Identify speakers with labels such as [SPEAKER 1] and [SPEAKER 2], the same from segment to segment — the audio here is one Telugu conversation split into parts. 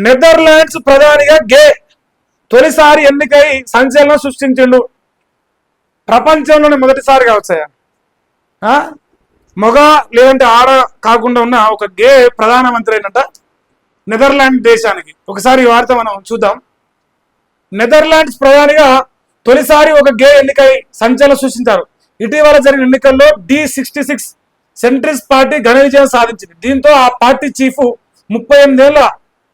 [SPEAKER 1] నెదర్లాండ్స్ ప్రధానిగా గే తొలిసారి ఎన్నికై సంచలనం సృష్టించిండు. ప్రపంచంలోనే మొదటిసారి కావచ్చాయా మగ లేదంటే ఆడ కాకుండా ఉన్న ఒక గే ప్రధానమంత్రి అయినట నెదర్లాండ్ దేశానికి. ఒకసారి ఈ వార్త మనం చూద్దాం. నెదర్లాండ్స్ ప్రధానిగా తొలిసారి ఒక గే ఎన్నికై సంచలనం సృష్టించారు. ఇటీవల జరిగిన ఎన్నికల్లో D66 సెంట్రిస్ట్ పార్టీ ఘన విజయం సాధించింది. దీంతో ఆ పార్టీ చీఫ్ 38 ఏళ్ల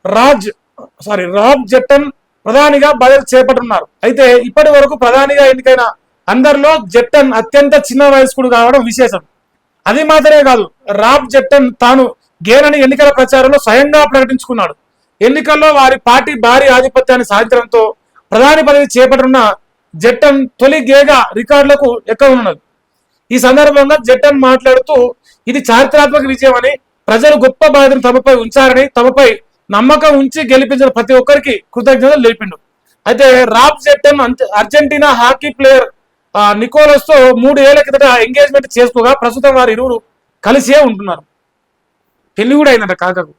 [SPEAKER 1] రాబ్ జెట్టన్ ప్రధానిగా బాధ్యత చేపట్టున్నారు. అయితే ఇప్పటి వరకు ప్రధానిగా ఎన్నికైన అందరిలో జెట్టన్ అత్యంత చిన్న వయస్కుడు కావడం విశేషం. అది మాత్రమే కాదు, రాబ్ జెట్టన్ తాను గేనని ఎన్నికల ప్రచారంలో స్వయంగా ప్రకటించుకున్నాడు. ఎన్నికల్లో వారి పార్టీ భారీ ఆధిపత్యాన్ని సాధించడంతో ప్రధాని పదవి చేపట్టనున్న జెట్టన్ తొలి గేగా రికార్డులకు ఎక్కనున్నది. ఈ సందర్భంగా జెట్టన్ మాట్లాడుతూ, ఇది చారిత్రాత్మక విజయం అని, ప్రజలు గొప్ప బాధ్యతను తమపై ఉంచారని, తమపై నమ్మకం ఉంచి గెలిపించిన ప్రతి ఒక్కరికి కృతజ్ఞతలు తెలిపిండు. అయితే Rob Jetten Argentina hockey player Nicolas తో 3 ఏళ్ల కిందట ఎంగేజ్మెంట్ చేసుకోగా ప్రస్తుతం వారు ఇరువురు కలిసే ఉంటున్నారు. పెళ్లి కూడా అయిందంట కాకకు.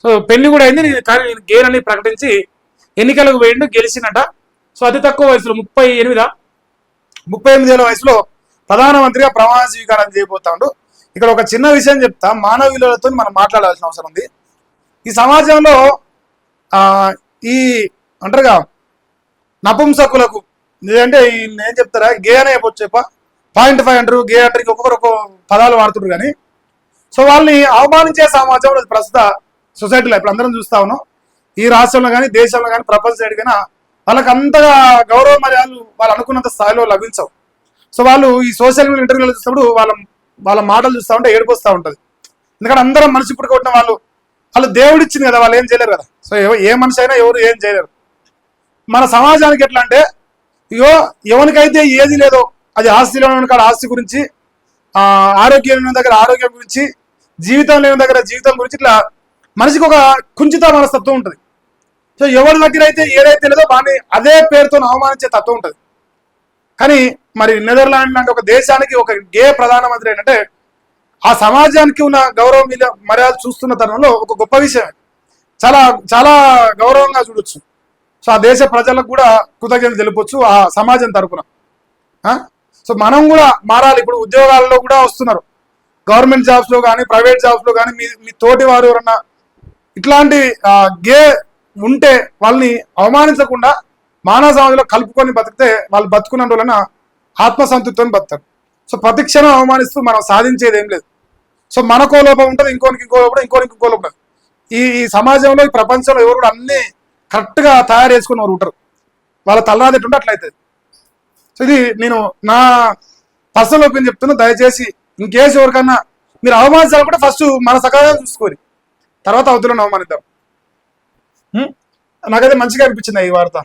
[SPEAKER 1] సో పెళ్లి కూడా అయింది. కానీ గేనని ప్రకటించి ఎన్నికలకు వేయండు, గెలిచినట. సో అతి తక్కువ వయసులో 38 ఏళ్ల వయసులో ప్రధానమంత్రిగా ప్రమాణ స్వీకారం చేయబోతాడు. ఇక్కడ ఒక చిన్న విషయం చెప్తా, మానవ విలువలతో మనం మాట్లాడాల్సిన అవసరం ఉంది. ఈ సమాజంలో ఈ అంటారుగా నపుంసకులకు లేదంటే ఏం చెప్తారా, గే అనే చెప్పొచ్చు, 0.5 అంటారు, గే అంటారు, ఒక్కొక్కరు ఒక్కొక్క పదాలు వాడుతున్నారు. కానీ సో వాళ్ళని అవమానించే సమాజం ప్రస్తుత సొసైటీలో ఇప్పుడు అందరం చూస్తా ఉన్నాం. ఈ రాష్ట్రంలో కానీ, దేశంలో కానీ, ప్రపంచ సైడ్ కానీ వాళ్ళకి అంతగా గౌరవ మర్యాదలు వాళ్ళు అనుకున్నంత స్థాయిలో లభించవు. సో వాళ్ళు ఈ సోషల్ మీడియా ఇంటర్వ్యూలు చూసినప్పుడు వాళ్ళ మాటలు చూస్తూ ఉంటే ఏడిపోస్తూ ఉంటుంది. ఎందుకంటే అందరం మనిషి పుట్టుకొట్టిన వాళ్ళు దేవుడిచ్చింది కదా, వాళ్ళు ఏం చేయలేరు కదా. సో ఏ మనిషి అయినా ఎవరు ఏం చేయలేరు. మన సమాజానికి ఎట్లా అంటే, ఎవరికైతే ఏది లేదో, అది ఆస్తిలో ఉన్న కాడ ఆస్తి గురించి, ఆరోగ్యం లేని దగ్గర ఆరోగ్యం గురించి, జీవితం లేని దగ్గర జీవితం గురించి, ఇట్లా మనిషికి ఒక కుంచిత మనస్తత్వం ఉంటుంది. సో ఎవరి దగ్గర అయితే ఏదైతే లేదో వాడిని అదే పేరుతో అవమానించే తత్వం ఉంటుంది. కానీ మరి నెదర్లాండ్ లాంటి ఒక దేశానికి ఒక గే ప్రధానమంత్రి ఏంటంటే ఆ సమాజానికి ఉన్న గౌరవం మర్యాద చూస్తున్న తరుణంలో ఒక గొప్ప విషయం, చాలా చాలా గౌరవంగా చూడొచ్చు. సో ఆ దేశ ప్రజలకు కూడా కృతజ్ఞతలు తెలుపొచ్చు ఆ సమాజం తరపున. సో మనం కూడా మారాలి. ఇప్పుడు ఉద్యోగాల్లో కూడా వస్తున్నారు, గవర్నమెంట్ జాబ్స్లో కానీ, ప్రైవేట్ జాబ్స్లో కానీ, మీ తోటి వారు ఎవరన్నా ఇట్లాంటి గే ఉంటే వాళ్ళని అవమానించకుండా మానవ సమాజంలో కలుపుకొని బతికితే వాళ్ళు బతుకున్న వాళ్ళన ఆత్మసంతృప్తిని బతుకుతారు. సో ప్రతి క్షణం అవమానిస్తూ మనం సాధించేది ఏం లేదు. సో మనకో లోపం ఉంటుంది, ఇంకోనికి ఇంకో లోపం, ఇంకో లోపం. ఈ సమాజంలో, ఈ ప్రపంచంలో ఎవరు కూడా అన్ని కరెక్ట్గా తయారు చేసుకుని వారు ఉంటారు. వాళ్ళ తలరాదెట్టు ఉంటే అట్లయితుంది. సో ఇది నేను నా పర్సనల్ ఒపీనియన్ చెప్తున్నా. దయచేసి ఇంకేసి ఎవరికన్నా మీరు అవమానించాలనుకుంటే ఫస్ట్ మన సకాలం చూసుకోరు, తర్వాత అవతలను అవమానిద్దాం. నాకైతే మంచిగా అనిపించింది ఈ వార్త.